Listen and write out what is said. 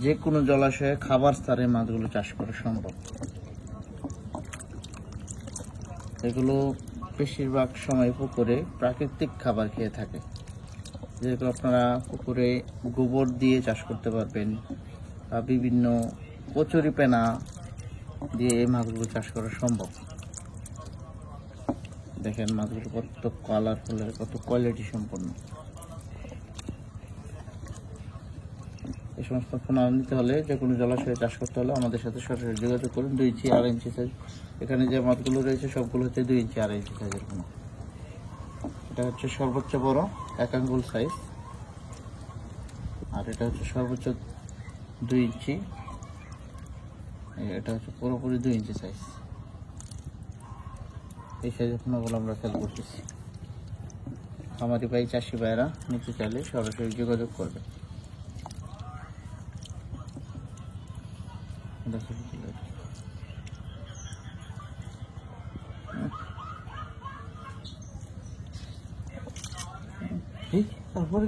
যে কোনো জলাশয়ে খাবার স্তরে মাছগুলো চাষ করা সম্ভব। এগুলো বেশিরভাগ সময় পুকুরে প্রাকৃতিক খাবার খেয়ে থাকে। যেগুলো আপনারা পুকুরে গোবর দিয়ে চাষ করতে পারবেন বা বিভিন্ন কচুরি পেনা দিয়ে এই মাছগুলো চাষ করা সম্ভব। দেখেন মাছগুলো কত কালারফুল, কত কোয়ালিটি সম্পন্ন। এই সমস্ত পোনা নিতে হলে, যে কোনো জলাশয়ে চাষ করতে হলে আমাদের সাথে সরাসরি যোগাযোগ করুন। 2 ইঞ্চি 2.5 ইঞ্চি সাইজ। এখানে যে মাছগুলো রয়েছে সবগুলো হচ্ছে 2 ইঞ্চি 2.5 ইঞ্চি সাইজের পোনা। এটা হচ্ছে সর্বোচ্চ বড় 1 আঙ্গুল সাইজ, আর এটা হচ্ছে সর্বোচ্চ 2 ইঞ্চি। এটা হচ্ছে পুরোপুরি 2 ইঞ্চি সাইজ। এই সাইজের পোনাগুলো আমরা সেল করতেছি। খামারি ভাই, চাষি ভাইরা নিতে চাইলে সরাসরি যোগাযোগ করবে। তারপরে